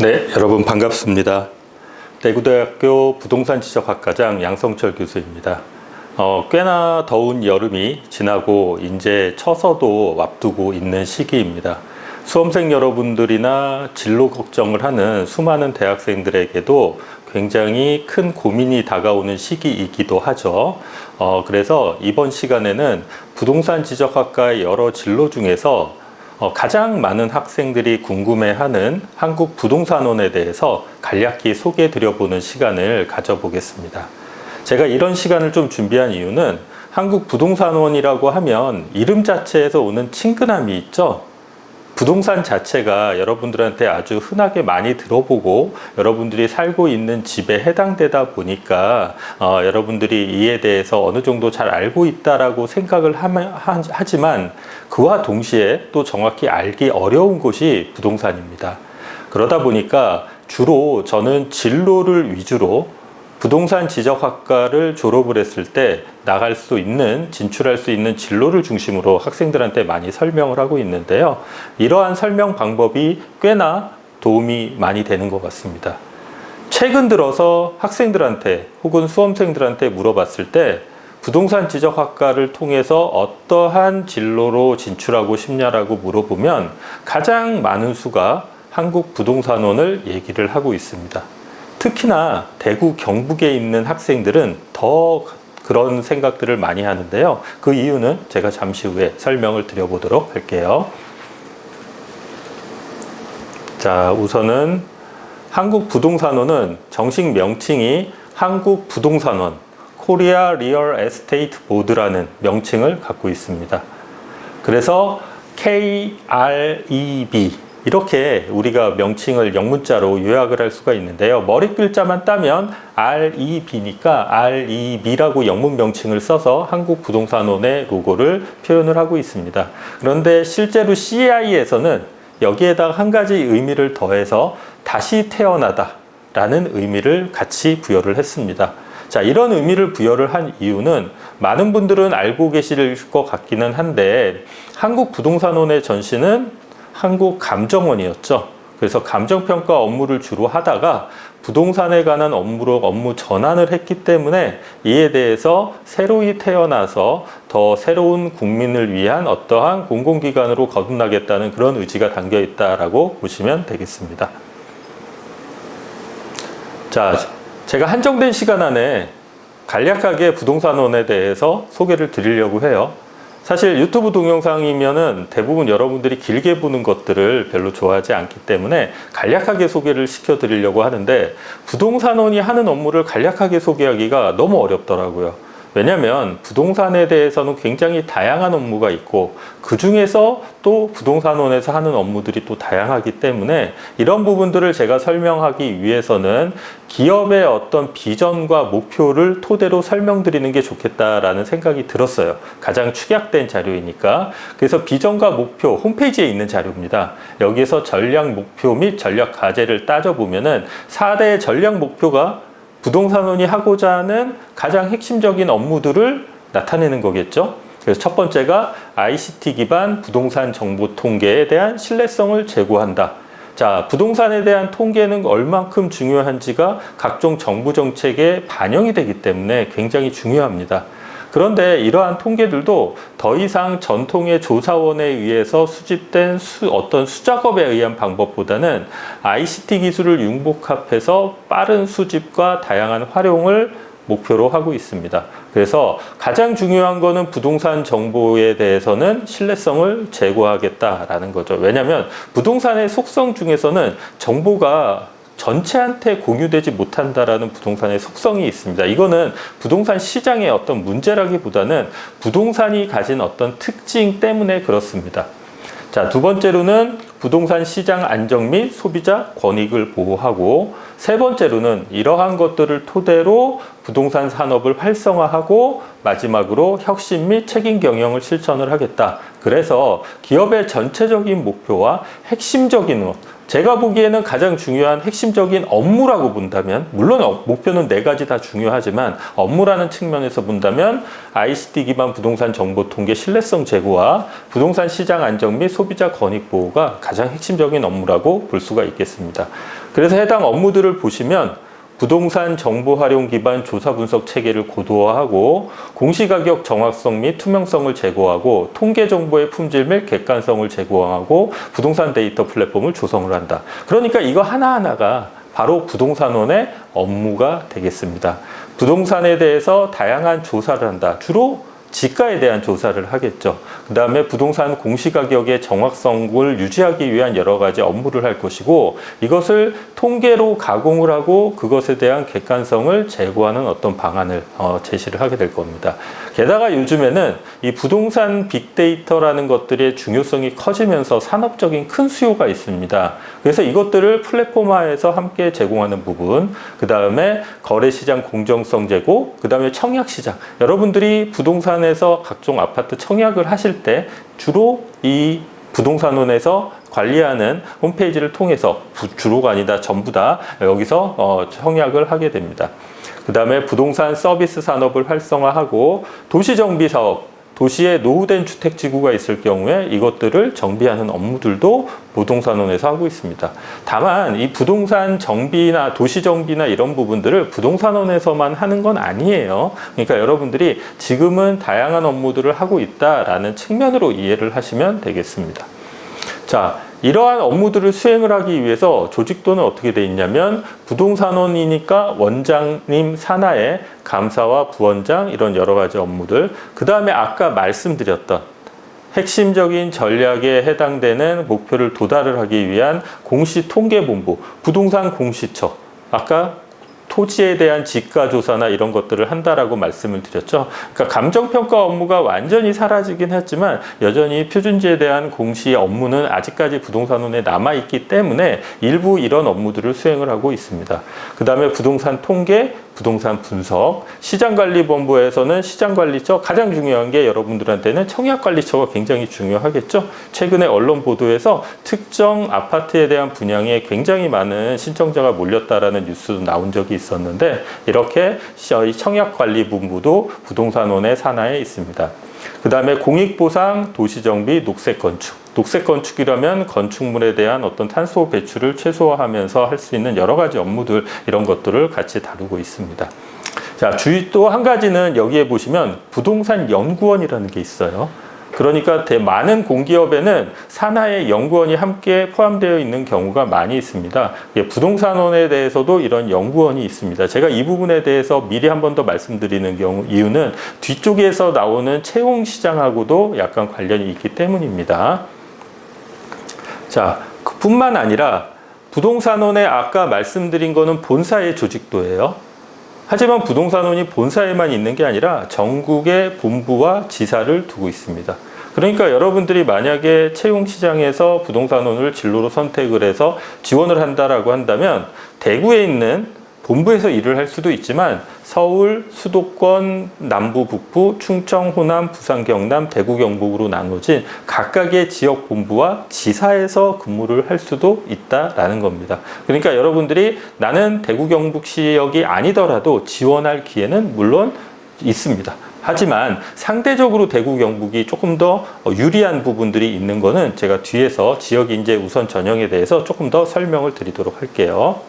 네, 여러분 반갑습니다. 대구대학교 부동산지적학과장 양성철 교수입니다. 꽤나 더운 여름이 지나고 이제 처서도 앞두고 있는 시기입니다. 수험생 여러분들이나 진로 걱정을 하는 수많은 대학생들에게도 굉장히 큰 고민이 다가오는 시기이기도 하죠. 그래서 이번 시간에는 부동산 지적학과의 여러 진로 중에서 가장 많은 학생들이 궁금해하는 한국 부동산원에 대해서 간략히 소개해 드려보는 시간을 가져보겠습니다. 제가 이런 시간을 좀 준비한 이유는 한국 부동산원이라고 하면 이름 자체에서 오는 친근함이 있죠. 부동산 자체가 여러분들한테 아주 흔하게 많이 들어보고 여러분들이 살고 있는 집에 해당되다 보니까 여러분들이 이에 대해서 어느 정도 잘 알고 있다라고 생각을 하지만 그와 동시에 또 정확히 알기 어려운 곳이 부동산입니다. 그러다 보니까 주로 저는 진로를 위주로 부동산 지적학과를 졸업을 했을 때 나갈 수 있는, 진출할 수 있는 진로를 중심으로 학생들한테 많이 설명을 하고 있는데요. 이러한 설명 방법이 꽤나 도움이 많이 되는 것 같습니다. 최근 들어서 학생들한테 혹은 수험생들한테 물어봤을 때 부동산 지적학과를 통해서 어떠한 진로로 진출하고 싶냐라고 물어보면 가장 많은 수가 한국 부동산원을 얘기를 하고 있습니다. 특히나 대구 경북에 있는 학생들은 더 그런 생각들을 많이 하는데요. 그 이유는 제가 잠시 후에 설명을 드려보도록 할게요. 자, 우선은 한국 부동산원은 정식 명칭이 한국 부동산원 코리아 리얼 에스테이트 보드라는 명칭을 갖고 있습니다. 그래서 KREB 이렇게 우리가 명칭을 영문자로 요약을 할 수가 있는데요. 머리 글자만 따면 REB니까 REB라고 영문 명칭을 써서 한국 부동산원의 로고를 표현을 하고 있습니다. 그런데 실제로 CI에서는 여기에다가 한 가지 의미를 더해서 다시 태어나다 라는 의미를 같이 부여를 했습니다. 자, 이런 의미를 부여를 한 이유는 많은 분들은 알고 계실 것 같기는 한데 한국 부동산원의 전신은 한국감정원이었죠. 그래서 감정평가 업무를 주로 하다가 부동산에 관한 업무로 업무 전환을 했기 때문에 이에 대해서 새로이 태어나서 더 새로운 국민을 위한 어떠한 공공기관으로 거듭나겠다는 그런 의지가 담겨 있다라고 보시면 되겠습니다. 자, 제가 한정된 시간 안에 간략하게 부동산원에 대해서 소개를 드리려고 해요. 사실 유튜브 동영상이면은 대부분 여러분들이 길게 보는 것들을 별로 좋아하지 않기 때문에 간략하게 소개를 시켜드리려고 하는데 부동산원이 하는 업무를 간략하게 소개하기가 너무 어렵더라고요. 왜냐하면 부동산에 대해서는 굉장히 다양한 업무가 있고 그 중에서 또 부동산원에서 하는 업무들이 또 다양하기 때문에 이런 부분들을 제가 설명하기 위해서는 기업의 어떤 비전과 목표를 토대로 설명드리는 게 좋겠다라는 생각이 들었어요. 가장 축약된 자료이니까. 그래서 비전과 목표 홈페이지에 있는 자료입니다. 여기에서 전략 목표 및 전략 과제를 따져보면은 4대 전략 목표가 부동산원이 하고자 하는 가장 핵심적인 업무들을 나타내는 거겠죠. 그래서 첫 번째가 ICT 기반 부동산 정보 통계에 대한 신뢰성을 제고한다. 자, 부동산에 대한 통계는 얼만큼 중요한지가 각종 정부 정책에 반영이 되기 때문에 굉장히 중요합니다. 그런데 이러한 통계들도 더 이상 전통의 조사원에 의해서 수집된 어떤 수작업에 의한 방법보다는 ICT 기술을 융복합해서 빠른 수집과 다양한 활용을 목표로 하고 있습니다. 그래서 가장 중요한 거는 부동산 정보에 대해서는 신뢰성을 제고하겠다라는 거죠. 왜냐하면 부동산의 속성 중에서는 정보가 전체한테 공유되지 못한다라는 부동산의 속성이 있습니다. 이거는 부동산 시장의 어떤 문제라기보다는 부동산이 가진 어떤 특징 때문에 그렇습니다. 자, 두 번째로는 부동산 시장 안정 및 소비자 권익을 보호하고 세 번째로는 이러한 것들을 토대로 부동산 산업을 활성화하고 마지막으로 혁신 및 책임 경영을 실천을 하겠다. 그래서 기업의 전체적인 목표와 핵심적인 제가 보기에는 가장 중요한 핵심적인 업무라고 본다면, 물론 목표는 4가지 다 중요하지만 업무라는 측면에서 본다면 ICT 기반 부동산 정보 통계 신뢰성 제고와 부동산 시장 안정 및 소비자 권익 보호가 가장 핵심적인 업무라고 볼 수가 있겠습니다. 그래서 해당 업무들을 보시면 부동산 정보 활용 기반 조사 분석 체계를 고도화하고 공시가격 정확성 및 투명성을 제고하고 통계 정보의 품질 및 객관성을 제고하고 부동산 데이터 플랫폼을 조성을 한다. 그러니까 이거 하나하나가 바로 부동산원의 업무가 되겠습니다. 부동산에 대해서 다양한 조사를 한다. 주로 지가에 대한 조사를 하겠죠. 그 다음에 부동산 공시가격의 정확성을 유지하기 위한 여러 가지 업무를 할 것이고, 이것을 통계로 가공을 하고 그것에 대한 객관성을 제고하는 어떤 방안을 제시를 하게 될 겁니다. 게다가 요즘에는 이 부동산 빅데이터라는 것들의 중요성이 커지면서 산업적인 큰 수요가 있습니다. 그래서 이것들을 플랫폼화해서 함께 제공하는 부분, 그 다음에 거래시장 공정성 제고, 그 다음에 청약시장. 여러분들이 부동산에서 각종 아파트 청약을 하실 때 주로 이 부동산원에서 관리하는 홈페이지를 통해서, 주로가 아니다 전부 다 여기서 청약을 하게 됩니다. 그 다음에 부동산 서비스 산업을 활성화하고 도시정비 사업, 도시에 노후된 주택지구가 있을 경우에 이것들을 정비하는 업무들도 부동산원에서 하고 있습니다. 다만 이 부동산 정비나 도시정비나 이런 부분들을 부동산원에서만 하는 건 아니에요. 그러니까 여러분들이 지금은 다양한 업무들을 하고 있다라는 측면으로 이해를 하시면 되겠습니다. 자, 이러한 업무들을 수행을 하기 위해서 조직도는 어떻게 되어 있냐면, 부동산원이니까 원장님 산하에 감사와 부원장, 이런 여러 가지 업무들, 그 다음에 아까 말씀드렸던 핵심적인 전략에 해당되는 목표를 도달을 하기 위한 공시통계본부, 부동산 공시처, 아까 토지에 대한 지가조사나 이런 것들을 한다라고 말씀을 드렸죠. 그러니까 감정평가 업무가 완전히 사라지긴 했지만 여전히 표준지에 대한 공시 업무는 아직까지 부동산원에 남아있기 때문에 일부 이런 업무들을 수행을 하고 있습니다. 그 다음에 부동산 통계, 부동산 분석, 시장관리본부에서는 시장관리처, 가장 중요한 게 여러분들한테는 청약관리처가 굉장히 중요하겠죠. 최근에 언론 보도에서 특정 아파트에 대한 분양에 굉장히 많은 신청자가 몰렸다라는 뉴스도 나온 적이 있었는데, 이렇게 청약관리본부도 부동산원의 산하에 있습니다. 그 다음에 공익보상, 도시정비, 녹색건축. 녹색건축이라면 건축물에 대한 어떤 탄소 배출을 최소화하면서 할 수 있는 여러 가지 업무들, 이런 것들을 같이 다루고 있습니다. 자, 또 한 가지는 여기에 보시면 부동산 연구원이라는 게 있어요. 그러니까 많은 공기업에는 산하의 연구원이 함께 포함되어 있는 경우가 많이 있습니다. 부동산원에 대해서도 이런 연구원이 있습니다. 제가 이 부분에 대해서 미리 한 번 더 말씀드리는 이유는 뒤쪽에서 나오는 채용 시장하고도 약간 관련이 있기 때문입니다. 자, 뿐만 아니라 부동산원에 아까 말씀드린 거는 본사의 조직도예요. 하지만 부동산원이 본사에만 있는 게 아니라 전국의 본부와 지사를 두고 있습니다. 그러니까 여러분들이 만약에 채용시장에서 부동산원을 진로로 선택을 해서 지원을 한다라고 한다면 대구에 있는 본부에서 일을 할 수도 있지만 서울, 수도권, 남부, 북부, 충청, 호남, 부산, 경남, 대구, 경북으로 나눠진 각각의 지역 본부와 지사에서 근무를 할 수도 있다라는 겁니다. 그러니까 여러분들이 나는 대구, 경북 지역이 아니더라도 지원할 기회는 물론 있습니다. 하지만 상대적으로 대구, 경북이 조금 더 유리한 부분들이 있는 거는 제가 뒤에서 지역인재 우선 전형에 대해서 조금 더 설명을 드리도록 할게요.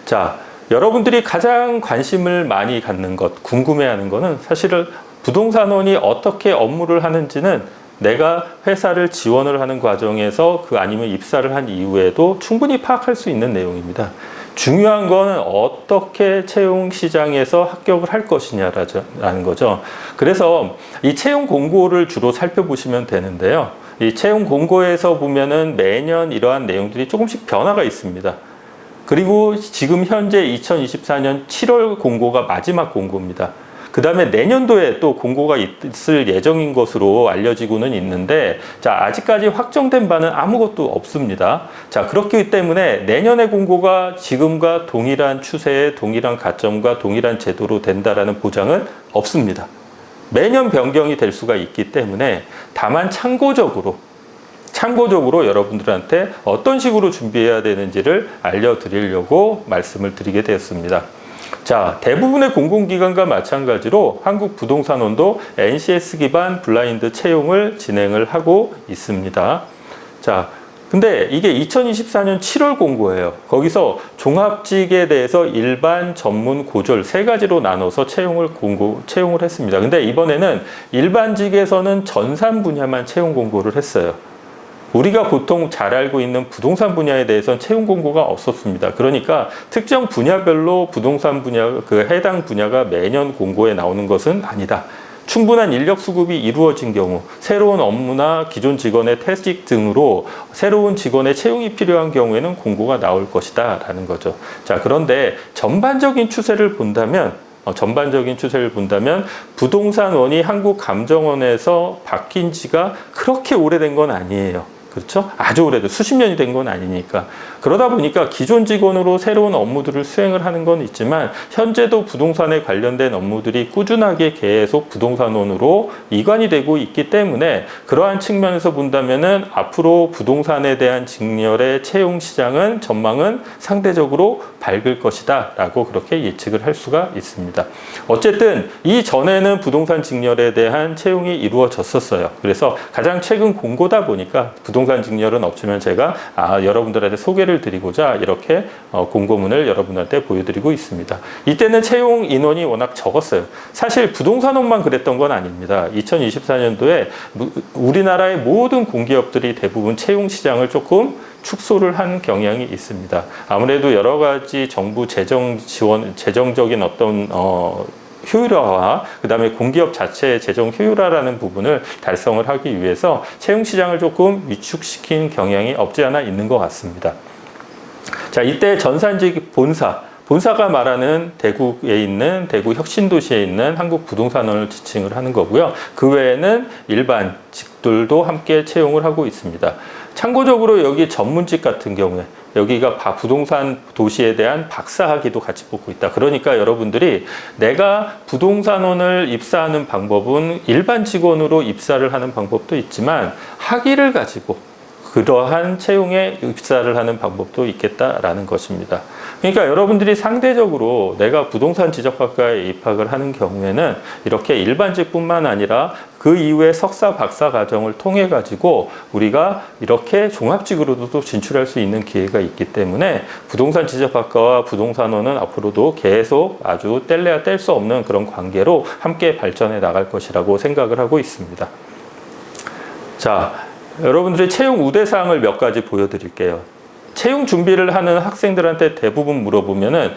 자, 여러분들이 가장 관심을 많이 갖는 것, 궁금해하는 거는 사실은 부동산원이 어떻게 업무를 하는지는 내가 회사를 지원을 하는 과정에서 아니면 입사를 한 이후에도 충분히 파악할 수 있는 내용입니다. 중요한 거는 어떻게 채용 시장에서 합격을 할 것이냐라는 거죠. 그래서 이 채용 공고를 주로 살펴보시면 되는데요. 이 채용 공고에서 보면은 매년 이러한 내용들이 조금씩 변화가 있습니다. 그리고 지금 현재 2024년 7월 공고가 마지막 공고입니다. 그 다음에 내년도에 또 공고가 있을 예정인 것으로 알려지고는 있는데, 자, 아직까지 확정된 바는 아무것도 없습니다. 자, 그렇기 때문에 내년의 공고가 지금과 동일한 추세에 동일한 가점과 동일한 제도로 된다라는 보장은 없습니다. 매년 변경이 될 수가 있기 때문에, 다만 참고적으로 참고적으로 여러분들한테 어떤 식으로 준비해야 되는지를 알려드리려고 말씀을 드리게 되었습니다. 자, 대부분의 공공기관과 마찬가지로 한국부동산원도 NCS 기반 블라인드 채용을 진행을 하고 있습니다. 자, 근데 이게 2024년 7월 공고예요. 거기서 종합직에 대해서 일반, 전문, 고졸 세 가지로 나눠서 채용을 했습니다. 근데 이번에는 일반직에서는 전산 분야만 채용 공고를 했어요. 우리가 보통 잘 알고 있는 부동산 분야에 대해서는 채용 공고가 없었습니다. 그러니까 특정 분야별로 부동산 분야, 해당 분야가 매년 공고에 나오는 것은 아니다. 충분한 인력 수급이 이루어진 경우, 새로운 업무나 기존 직원의 퇴직 등으로 새로운 직원의 채용이 필요한 경우에는 공고가 나올 것이다 라는 거죠. 자, 그런데 전반적인 추세를 본다면 부동산원이 한국감정원에서 바뀐 지가 그렇게 오래된 건 아니에요. 그렇죠? 아주 오래된 수십 년이 된 건 아니니까. 그러다 보니까 기존 직원으로 새로운 업무들을 수행을 하는 건 있지만 현재도 부동산에 관련된 업무들이 꾸준하게 계속 부동산원으로 이관이 되고 있기 때문에 그러한 측면에서 본다면은 앞으로 부동산에 대한 직렬의 채용 시장은 전망은 상대적으로 밝을 것이다 라고 그렇게 예측을 할 수가 있습니다. 어쨌든 이전에는 부동산 직렬에 대한 채용이 이루어졌었어요. 그래서 가장 최근 공고다 보니까 부동산 직렬은 없지만 제가 여러분들한테 소개를 드리고자 이렇게 공고문을 여러분한테 보여드리고 있습니다. 이때는 채용 인원이 워낙 적었어요. 사실 부동산업만 그랬던 건 아닙니다. 2024년도에 우리나라의 모든 공기업들이 대부분 채용 시장을 조금 축소를 한 경향이 있습니다. 아무래도 여러 가지 정부 재정적인 어떤 효율화와 그다음에 공기업 자체의 재정 효율화라는 부분을 달성을 하기 위해서 채용 시장을 조금 위축시킨 경향이 없지 않아 있는 것 같습니다. 자, 이때 전산직 본사가 말하는 대구에 있는 대구 혁신도시에 있는 한국부동산원을 지칭을 하는 거고요. 그 외에는 일반직들도 함께 채용을 하고 있습니다. 참고적으로 여기 전문직 같은 경우에 여기가 부동산 도시에 대한 박사학위도 같이 뽑고 있다. 그러니까 여러분들이 내가 부동산원을 입사하는 방법은 일반 직원으로 입사를 하는 방법도 있지만 학위를 가지고 그러한 채용에 입사를 하는 방법도 있겠다라는 것입니다. 그러니까 여러분들이 상대적으로 내가 부동산 지적학과에 입학을 하는 경우에는 이렇게 일반직뿐만 아니라 그 이후에 석사, 박사 과정을 통해 가지고 우리가 이렇게 종합직으로도 진출할 수 있는 기회가 있기 때문에 부동산 지적학과와 부동산원은 앞으로도 계속 아주 뗄래야 뗄 수 없는 그런 관계로 함께 발전해 나갈 것이라고 생각을 하고 있습니다. 자, 여러분들의 채용 우대사항을 몇 가지 보여드릴게요. 채용 준비를 하는 학생들한테 대부분 물어보면은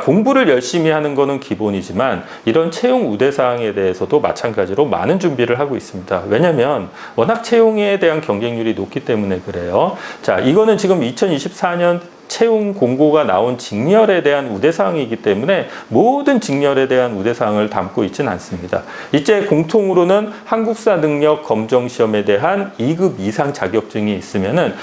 공부를 열심히 하는 거는 기본이지만 이런 채용 우대사항에 대해서도 마찬가지로 많은 준비를 하고 있습니다. 왜냐하면 워낙 채용에 대한 경쟁률이 높기 때문에 그래요. 자, 이거는 지금 2024년 채용 공고가 나온 직렬에 대한 우대사항이기 때문에 모든 직렬에 대한 우대사항을 담고 있지는 않습니다. 이제 공통으로는 한국사 능력 검정 시험에 대한 2급 이상 자격증이 있으면은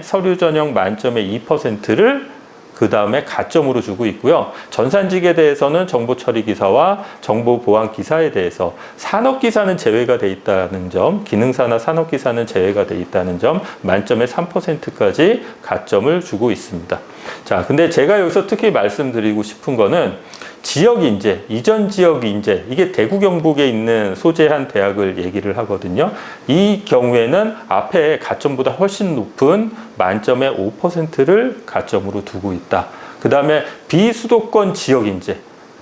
서류 전형 만점의 2%를 그 다음에 가점으로 주고 있고요. 전산직에 대해서는 정보처리기사와 정보보안기사에 대해서 산업기사는 제외가 돼 있다는 점, 기능사나 산업기사는 제외가 돼 있다는 점, 만점에 3%까지 가점을 주고 있습니다. 자, 근데 제가 여기서 특히 말씀드리고 싶은 거는 지역인재, 이전 지역인재, 이게 대구 경북에 있는 소재한 대학을 얘기를 하거든요. 이 경우에는 앞에 가점보다 훨씬 높은 만점의 5%를 가점으로 두고 있다. 그 다음에 비수도권 지역인재,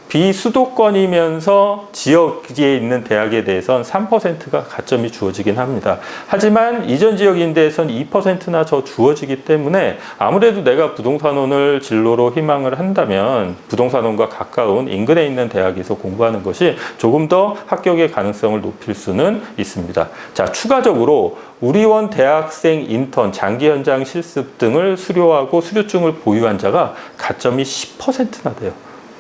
비수도권이면서 지역에 있는 대학에 대해서는 3%가 가점이 주어지긴 합니다. 하지만 이전 지역인대에서는 2%나 더 주어지기 때문에 아무래도 내가 부동산원을 진로로 희망을 한다면 부동산원과 가까운 인근에 있는 대학에서 공부하는 것이 조금 더 합격의 가능성을 높일 수는 있습니다. 자, 추가적으로 우리원 대학생 인턴, 장기 현장 실습 등을 수료하고 수료증을 보유한 자가 가점이 10%나 돼요.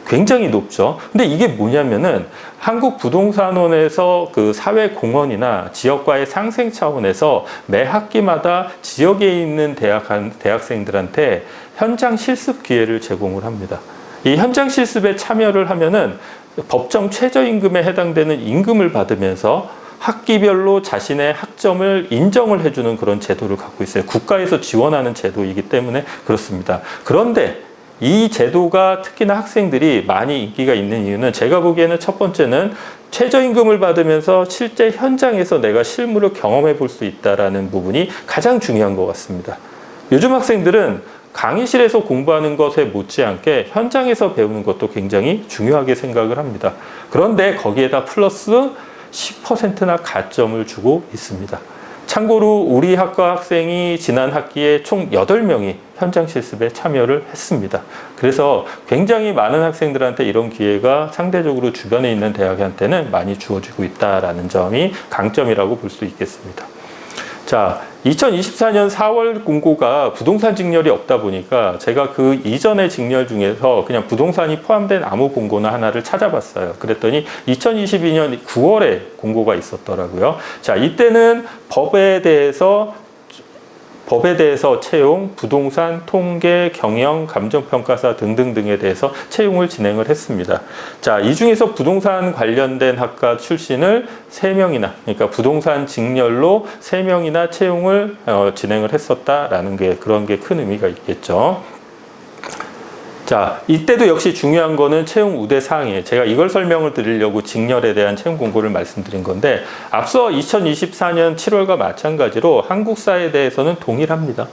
굉장히 높죠. 근데 이게 뭐냐면은 한국부동산원에서 그 사회공헌이나 지역과의 상생 차원에서 매 학기마다 지역에 있는 대학생들한테 현장 실습 기회를 제공을 합니다. 이 현장 실습에 참여를 하면은 법정 최저임금에 해당되는 임금을 받으면서 학기별로 자신의 학점을 인정을 해주는 그런 제도를 갖고 있어요. 국가에서 지원하는 제도이기 때문에 그렇습니다. 그런데 이 제도가 특히나 학생들이 많이 인기가 있는 이유는 제가 보기에는 첫 번째는 최저임금을 받으면서 실제 현장에서 내가 실무를 경험해 볼 수 있다는 부분이 가장 중요한 것 같습니다. 요즘 학생들은 강의실에서 공부하는 것에 못지않게 현장에서 배우는 것도 굉장히 중요하게 생각을 합니다. 그런데 거기에다 플러스 10%나 가점을 주고 있습니다. 참고로 우리 학과 학생이 지난 학기에 총 8명이 현장 실습에 참여를 했습니다. 그래서 굉장히 많은 학생들한테 이런 기회가 상대적으로 주변에 있는 대학한테는 많이 주어지고 있다는 점이 강점이라고 볼 수 있겠습니다. 자, 2024년 4월 공고가 부동산 직렬이 없다 보니까 제가 그 이전의 직렬 중에서 그냥 부동산이 포함된 아무 공고나 하나를 찾아봤어요. 그랬더니 2022년 9월에 공고가 있었더라고요. 자, 이때는 법에 대해서 채용, 부동산, 통계, 경영, 감정평가사 등등등에 대해서 채용을 진행을 했습니다. 자, 이 중에서 부동산 관련된 학과 출신을 3명이나, 그러니까 부동산 직렬로 3명이나 채용을 진행을 했었다라는 게 그런 게 큰 의미가 있겠죠. 자, 이때도 역시 중요한 거는 채용 우대 사항이에요. 제가 이걸 설명을 드리려고 직렬에 대한 채용 공고를 말씀드린 건데 앞서 2024년 7월과 마찬가지로 한국사에 대해서는 동일합니다.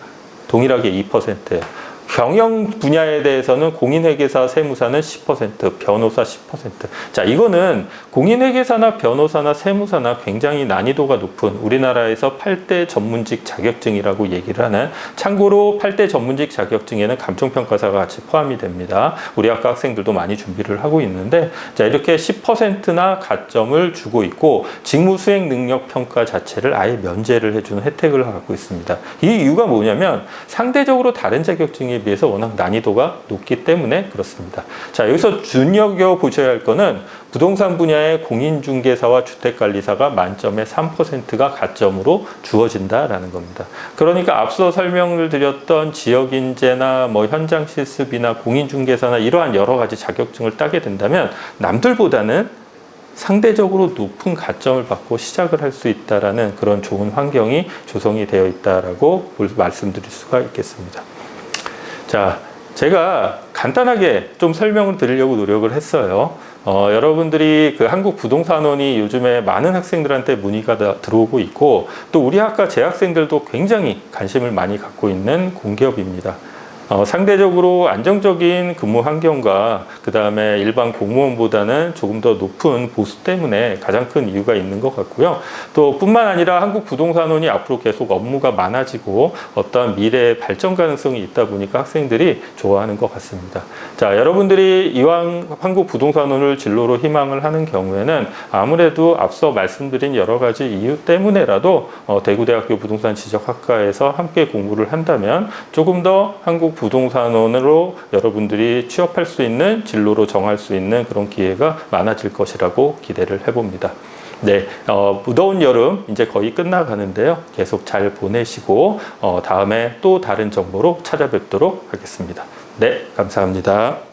동일하게 2%예요. 경영 분야에 대해서는 공인회계사, 세무사는 10%, 변호사 10%. 자, 이거는 공인회계사나 변호사나 세무사나 굉장히 난이도가 높은 우리나라에서 8대 전문직 자격증이라고 얘기를 하는, 참고로 8대 전문직 자격증에는 감정평가사가 같이 포함이 됩니다. 우리 학과 학생들도 많이 준비를 하고 있는데, 자, 이렇게 10%나 가점을 주고 있고 직무 수행 능력 평가 자체를 아예 면제를 해주는 혜택을 갖고 있습니다. 이 이유가 뭐냐면 상대적으로 다른 자격증에 비해서 워낙 난이도가 높기 때문에 그렇습니다. 자, 여기서 눈여겨보셔야 할 거는 부동산 분야의 공인중개사와 주택관리사가 만점에 3%가 가점으로 주어진다라는 겁니다. 그러니까 앞서 설명을 드렸던 지역인재나 뭐 현장 실습이나 공인중개사나 이러한 여러 가지 자격증을 따게 된다면 남들보다는 상대적으로 높은 가점을 받고 시작을 할 수 있다라는 그런 좋은 환경이 조성이 되어 있다라고 말씀드릴 수가 있겠습니다. 자, 제가 간단하게 좀 설명을 드리려고 노력을 했어요. 여러분들이 그 한국부동산원이 요즘에 많은 학생들한테 문의가 들어오고 있고 또 우리 학과 재학생들도 굉장히 관심을 많이 갖고 있는 공기업입니다. 상대적으로 안정적인 근무 환경과 그 다음에 일반 공무원보다는 조금 더 높은 보수 때문에 가장 큰 이유가 있는 것 같고요. 또 뿐만 아니라 한국부동산원이 앞으로 계속 업무가 많아지고 어떠한 미래의 발전 가능성이 있다 보니까 학생들이 좋아하는 것 같습니다. 자, 여러분들이 이왕 한국부동산원을 진로로 희망을 하는 경우에는 아무래도 앞서 말씀드린 여러 가지 이유 때문에라도 대구대학교 부동산지적학과에서 함께 공부를 한다면 조금 더 한국 부동산원으로 여러분들이 취업할 수 있는 진로로 정할 수 있는 그런 기회가 많아질 것이라고 기대를 해봅니다. 네, 무더운 여름 이제 거의 끝나가는데요. 계속 잘 보내시고 다음에 또 다른 정보로 찾아뵙도록 하겠습니다. 네, 감사합니다.